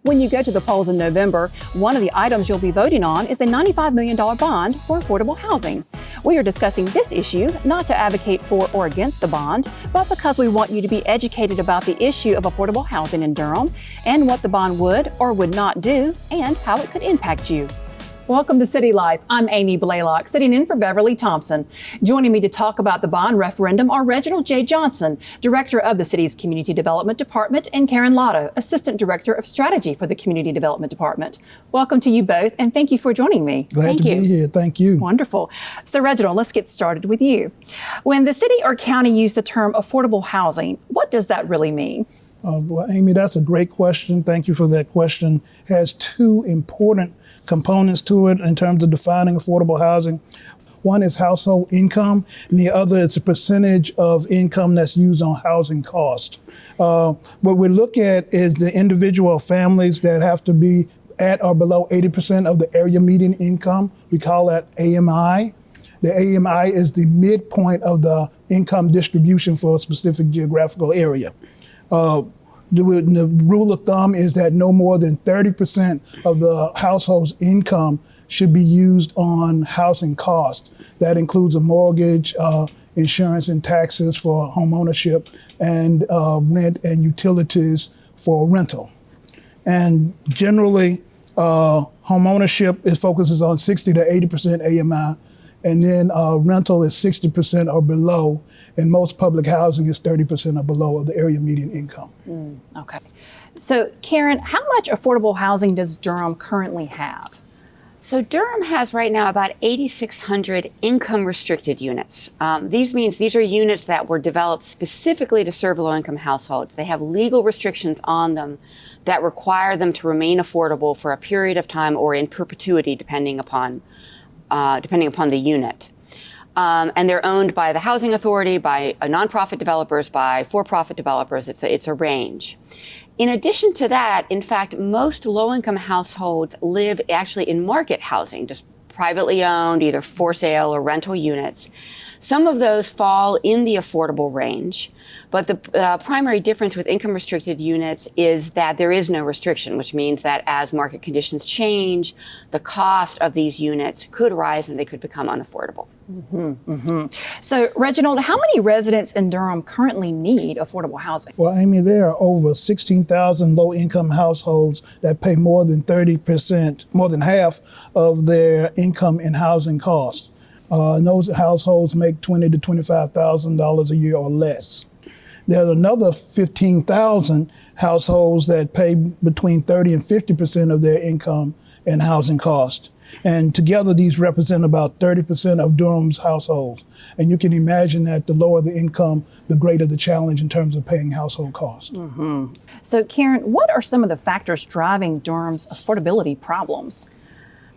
When you go to the polls in November, one of the items you'll be voting on is a $95 million bond for affordable housing. We are discussing this issue not to advocate for or against the bond, but because we want you to be educated about the issue of affordable housing in Durham and what the bond would or would not do and how it could impact you. Welcome to City Life. I'm Amy Blalock, sitting in for Beverly Thompson. Joining me to talk about the bond referendum are Reginald Johnson, Director of the city's Community Development Department, and Karen Lado, Assistant Director of Strategy for the Community Development Department. Welcome to you both, and thank you for joining me. Glad to be here. Thank you. Wonderful. So, Reginald, let's get started with you. When the city or county use the term affordable housing, what does that really mean? Well, Amy, that's a great question. Thank you for that question. It has two important components to it in terms of defining affordable housing. One is household income, and the other is the percentage of income that's used on housing cost. What we look at is the individual families that have to be at or below 80% of the area median income. We call that AMI. The AMI is the midpoint of the income distribution for a specific geographical area. The rule of thumb is that no more than 30% of the household's income should be used on housing costs. That includes a mortgage, insurance and taxes for home ownership, and rent and utilities for rental. And generally, home ownership focuses on 60 to 80% AMI, and then rental is 60% or below, and most public housing is 30% or below of the area median income. Okay. So, Karen, how much affordable housing does Durham currently have? So Durham has right now about 8,600 income-restricted units. These are units that were developed specifically to serve low-income households. They have legal restrictions on them that require them to remain affordable for a period of time or in perpetuity, depending upon the unit. And they're owned by the housing authority, by nonprofit developers, by for-profit developers. It's a range. In addition to that, in fact, most low-income households live actually in market housing, just privately owned, either for sale or rental units. Some of those fall in the affordable range, but the primary difference with income-restricted units is that there is no restriction, which means that as market conditions change, the cost of these units could rise and they could become unaffordable. So, Reginald, how many residents in Durham currently need affordable housing? Well, Amy, there are over 16,000 low-income households that pay more than 30%, more than half of their income in housing costs. And those households make $20,000 to $25,000 a year or less. There's another 15,000 households that pay between 30 and 50% of their income in housing costs. And together, these represent about 30% of Durham's households. And you can imagine that the lower the income, the greater the challenge in terms of paying household costs. So, Karen, what are some of the factors driving Durham's affordability problems?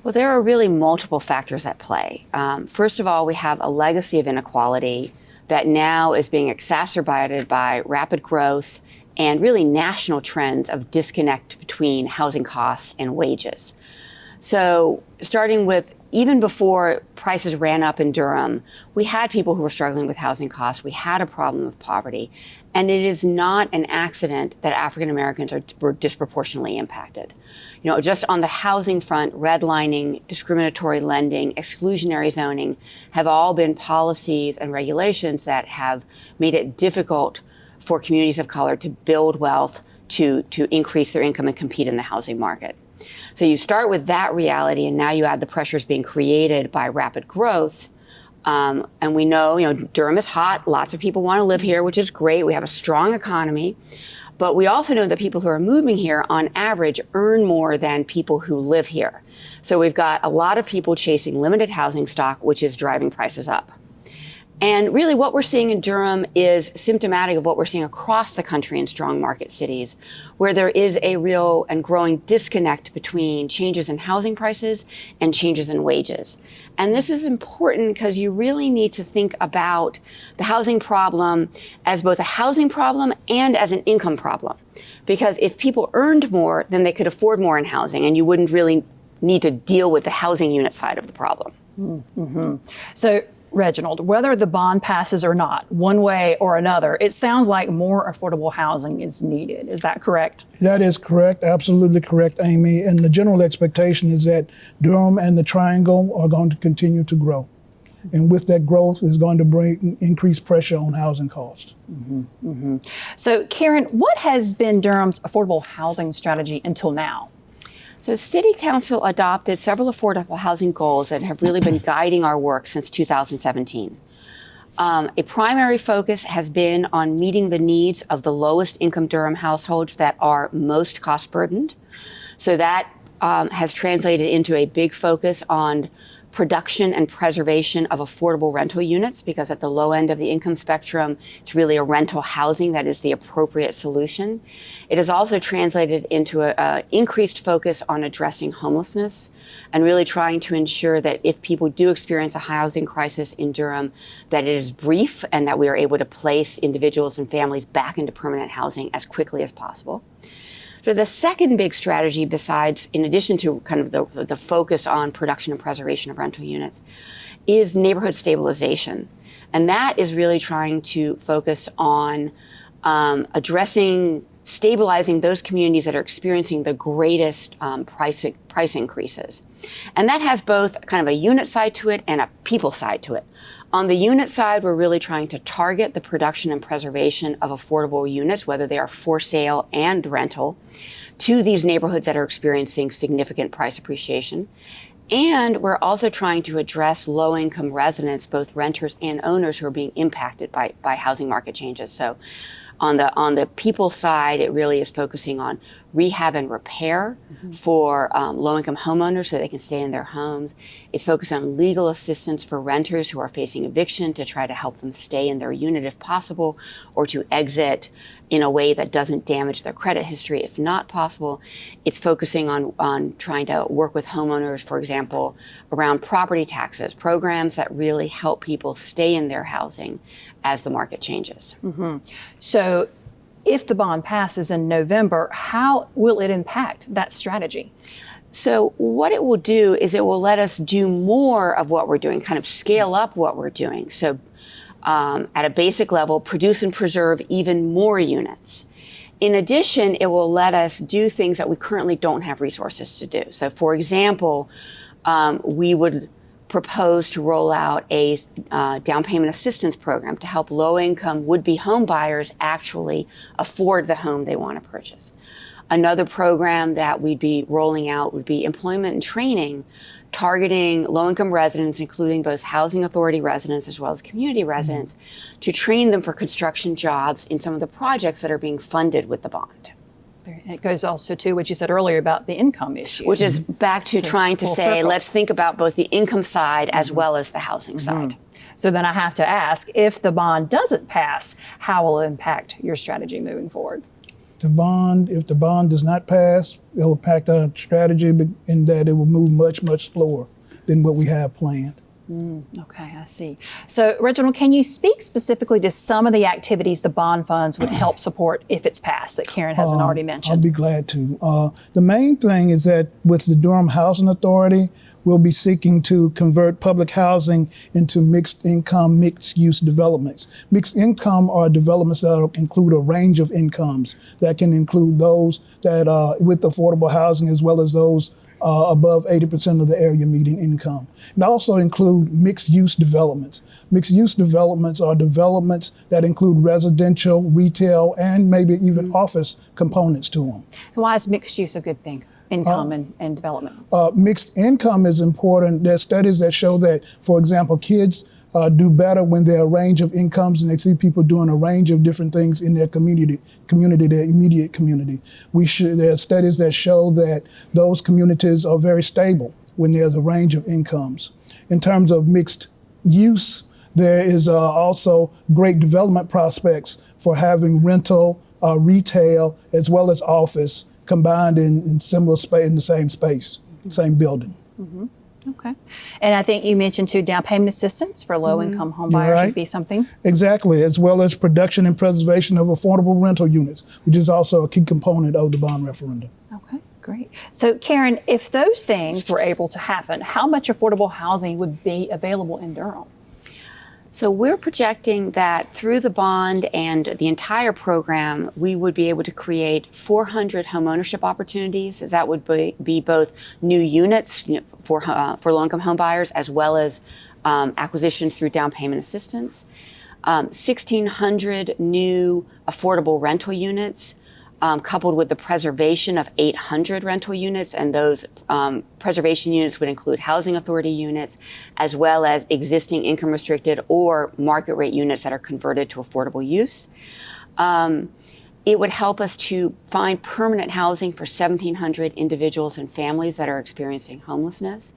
Well, there are really multiple factors at play. First of all, we have a legacy of inequality that now is being exacerbated by rapid growth and really national trends of disconnect between housing costs and wages. So starting with even before prices ran up in Durham, we had people who were struggling with housing costs. We had a problem with poverty. And it is not an accident that African Americans were disproportionately impacted. You know, just on the housing front, redlining, discriminatory lending, exclusionary zoning have all been policies and regulations that have made it difficult for communities of color to build wealth, to increase their income and compete in the housing market. So you start with that reality, and now you add the pressures being created by rapid growth. And we know, Durham is hot. Lots of people want to live here, which is great. We have a strong economy. But we also know that people who are moving here, on average, earn more than people who live here. So we've got a lot of people chasing limited housing stock, which is driving prices up. And really what we're seeing in Durham is symptomatic of what we're seeing across the country in strong market cities, where there is a real and growing disconnect between changes in housing prices and changes in wages. And this is important because you really need to think about the housing problem as both a housing problem and as an income problem. Because if people earned more, then they could afford more in housing, and you wouldn't really need to deal with the housing unit side of the problem. So Reginald, whether the bond passes or not, one way or another, it sounds like more affordable housing is needed. Is that correct? That is correct, absolutely correct, Amy. And the general expectation is that Durham and the Triangle are going to continue to grow. And with that growth is going to bring increased pressure on housing costs. So, Karen, what has been Durham's affordable housing strategy until now? So City Council adopted several affordable housing goals that have really been guiding our work since 2017. A primary focus has been on meeting the needs of the lowest income Durham households that are most cost burdened. So that has translated into a big focus on production and preservation of affordable rental units, because at the low end of the income spectrum, it's really a rental housing that is the appropriate solution. It has also translated into an increased focus on addressing homelessness and really trying to ensure that if people do experience a housing crisis in Durham, that it is brief and that we are able to place individuals and families back into permanent housing as quickly as possible. So the second big strategy, besides, in addition to kind of the focus on production and preservation of rental units, is neighborhood stabilization. And that is really trying to focus on stabilizing those communities that are experiencing the greatest price increases. And that has both kind of a unit side to it and a people side to it. On the unit side, we're really trying to target the production and preservation of affordable units, whether they are for sale and rental, to these neighborhoods that are experiencing significant price appreciation. And we're also trying to address low-income residents, both renters and owners, who are being impacted by housing market changes. So on the people side, it really is focusing on rehab and repair for low-income homeowners so they can stay in their homes. It's focused on legal assistance for renters who are facing eviction to try to help them stay in their unit if possible, or to exit in a way that doesn't damage their credit history if not possible. It's focusing on trying to work with homeowners, for example, around property taxes, programs that really help people stay in their housing as the market changes. So if the bond passes in November, how will it impact that strategy? So what it will do is it will let us do more of what we're doing, kind of scale up what we're doing. So at a basic level, produce and preserve even more units. In addition, it will let us do things that we currently don't have resources to do. So for example, we would propose to roll out a down payment assistance program to help low-income would-be home buyers actually afford the home they want to purchase. Another program that we'd be rolling out would be employment and training, targeting low-income residents, including both housing authority residents as well as community residents, to train them for construction jobs in some of the projects that are being funded with the bond. It goes also to what you said earlier about the income issue. Which is back to trying to say, circle. Let's think about both the income side as well as the housing side. So then I have to ask, if the bond doesn't pass, how will it impact your strategy moving forward? If the bond does not pass, it will impact our strategy in that it will move much, much slower than what we have planned. Okay, I see. So, Reginald, can you speak specifically to some of the activities the bond funds would help support if it's passed that Karen hasn't already mentioned? I'll be glad to. The main thing is that with the Durham Housing Authority, we'll be seeking to convert public housing into mixed income, mixed use developments. Mixed income are developments that include a range of incomes that can include those that are with affordable housing as well as those above 80% of the area median income. And also include mixed-use developments. Mixed-use developments are developments that include residential, retail, and maybe even office components to them. Why is mixed use a good thing? Income and development. Mixed income is important. There's studies that show that, for example, kids do better when there are a range of incomes and they see people doing a range of different things in their community, their immediate community. There are studies that show that those communities are very stable when there's a range of incomes. In terms of mixed use, there is also great development prospects for having rental, retail, as well as office combined in similar space, in the same space, same building. Okay. And I think you mentioned too, down payment assistance for low-income home buyers would be something. Exactly, as well as production and preservation of affordable rental units, which is also a key component of the bond referendum. Okay, great. So Karen, if those things were able to happen, how much affordable housing would be available in Durham? So we're projecting that through the bond and the entire program, we would be able to create 400 homeownership opportunities. As that would be both new units for low-income home buyers, as well as acquisitions through down payment assistance. 1,600 new affordable rental units, coupled with the preservation of 800 rental units, and those preservation units would include housing authority units, as well as existing income restricted or market rate units that are converted to affordable use. It would help us to find permanent housing for 1,700 individuals and families that are experiencing homelessness.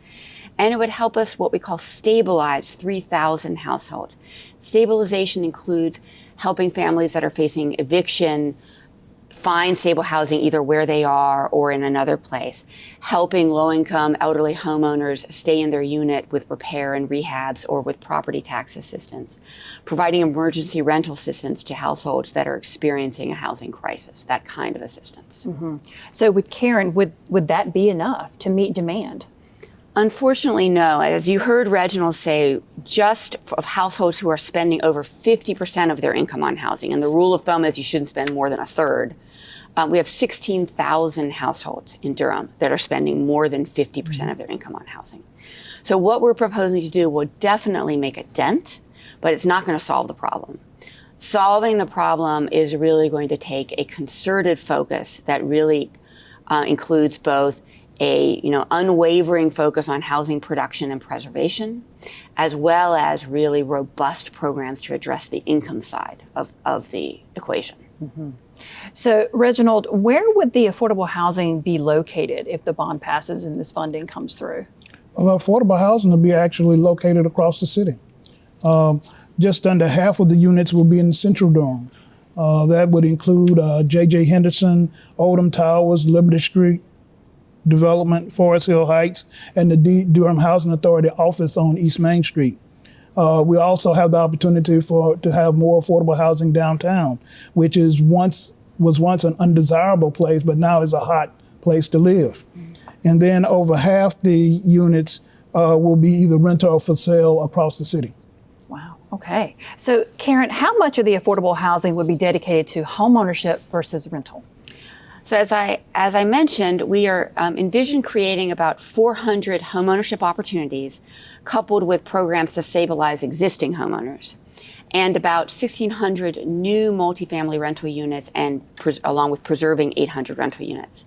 And it would help us what we call stabilize 3,000 households. Stabilization includes helping families that are facing eviction find stable housing either where they are or in another place, helping low-income elderly homeowners stay in their unit with repair and rehabs or with property tax assistance, providing emergency rental assistance to households that are experiencing a housing crisis, that kind of assistance. Mm-hmm. So with Karen, would that be enough to meet demand? Unfortunately, no. As you heard Reginald say, just of households who are spending over 50% of their income on housing, and the rule of thumb is you shouldn't spend more than a third. We have 16,000 households in Durham that are spending more than 50% of their income on housing. So what we're proposing to do will definitely make a dent, but it's not going to solve the problem. Solving the problem is really going to take a concerted focus that really includes both a unwavering focus on housing production and preservation, as well as really robust programs to address the income side of the equation. Mm-hmm. So, Reginald, where would the affordable housing be located if the bond passes and this funding comes through? Well, affordable housing will be actually located across the city. Just under half of the units will be in Central Durham. That would include J.J. Henderson, Oldham Towers, Liberty Street Development, Forest Hill Heights, and the Durham Housing Authority office on East Main Street. We also have the opportunity to have more affordable housing downtown, which was once an undesirable place, but now is a hot place to live. And then over half the units will be either rental or for sale across the city. Wow. Okay. So, Karen, how much of the affordable housing would be dedicated to homeownership versus rental? So as I mentioned, we are envision creating about 400 homeownership opportunities coupled with programs to stabilize existing homeowners, and about 1,600 new multifamily rental units, and along with preserving 800 rental units.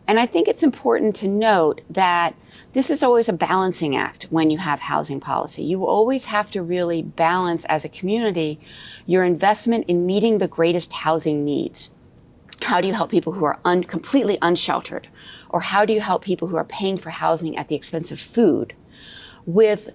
And I think it's important to note that this is always a balancing act when you have housing policy. You always have to really balance as a community your investment in meeting the greatest housing needs. How do you help people who are completely unsheltered? Or how do you help people who are paying for housing at the expense of food with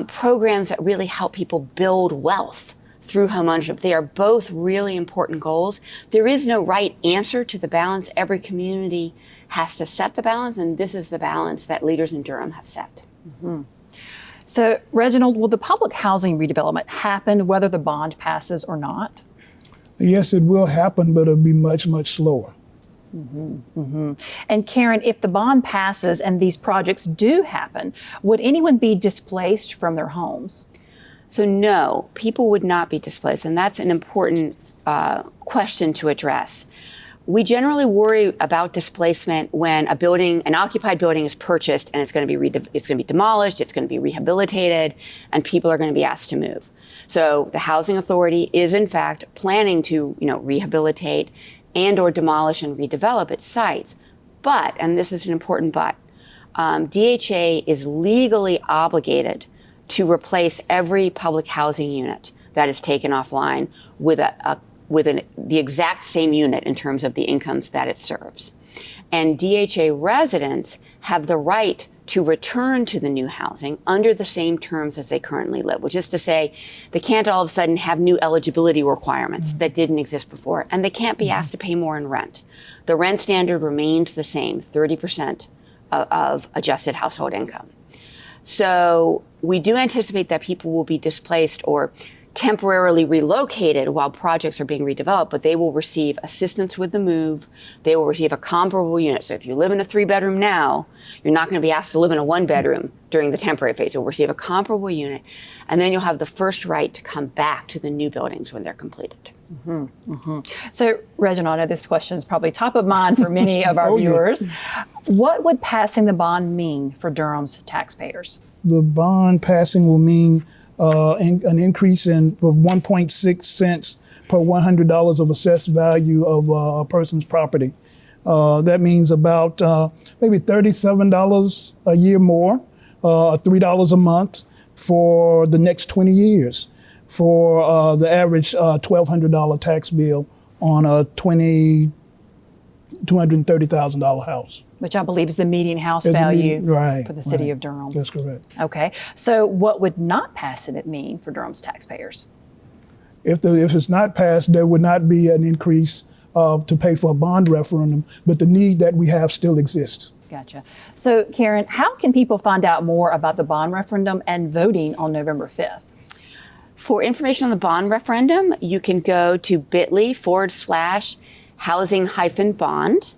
programs that really help people build wealth through homeownership? They are both really important goals. There is no right answer to the balance. Every community has to set the balance, and this is the balance that leaders in Durham have set. Mm-hmm. So, Reginald, will the public housing redevelopment happen whether the bond passes or not? Yes, it will happen, but it'll be much, much slower. Mm-hmm, mm-hmm. And Karen, if the bond passes and these projects do happen, would anyone be displaced from their homes? So no, people would not be displaced, and that's an important question to address. We generally worry about displacement when an occupied building is purchased and it's going to be demolished, it's going to be rehabilitated, and people are going to be asked to move. So the Housing Authority is in fact planning to, rehabilitate and or demolish and redevelop its sites. But, and this is an important but, DHA is legally obligated to replace every public housing unit that is taken offline with the exact same unit in terms of the incomes that it serves. And DHA residents have the right to return to the new housing under the same terms as they currently live, which is to say they can't all of a sudden have new eligibility requirements that didn't exist before, and they can't be asked to pay more in rent. The rent standard remains the same, 30% of adjusted household income. So we do anticipate that people will be displaced or temporarily relocated while projects are being redeveloped, but they will receive assistance with the move. They will receive a comparable unit. So if you live in a 3-bedroom now, you're not going to be asked to live in a 1-bedroom during the temporary phase. You'll receive a comparable unit, and then you'll have the first right to come back to the new buildings when they're completed. So, Reginald, I know this question is probably top of mind for many of our viewers. What would passing the bond mean for Durham's taxpayers? The bond passing will mean an increase of 1.6 cents per $100 of assessed value of a person's property. That means about maybe $37 a year more, $3 a month for the next 20 years for the average $1,200 tax bill on a $230,000 house. Which I believe is the median house value for the city of Durham. That's correct. Okay, so what would not passing it mean for Durham's taxpayers? If it's not passed, there would not be an increase to pay for a bond referendum, but the need that we have still exists. Gotcha. So, Karen, how can people find out more about the bond referendum and voting on November 5th? For information on the bond referendum, you can go to bit.ly/housing-bond.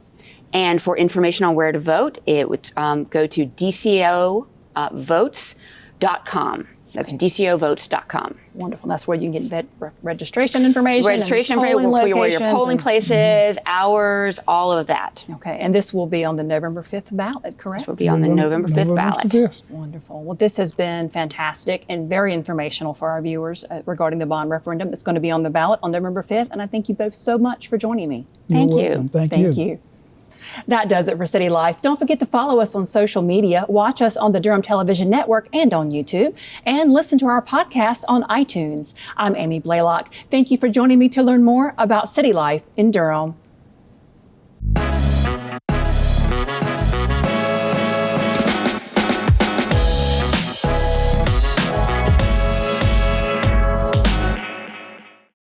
And for information on where to vote, it would go to dcovotes.com. That's dcovotes.com. Wonderful. That's where you can get registration information. Registration information, where your polling places, hours, all of that. Okay. And this will be on the November 5th ballot, correct? This will be on the November 5th ballot. 5th. Wonderful. Well, this has been fantastic and very informational for our viewers regarding the bond referendum that's going to be on the ballot on November 5th. And I thank you both so much for joining me. Thank you. Welcome. Thank you. That does it for City Life. Don't forget to follow us on social media, watch us on the Durham Television Network and on YouTube, and listen to our podcast on iTunes. I'm Amy Blalock. Thank you for joining me to learn more about City Life in Durham.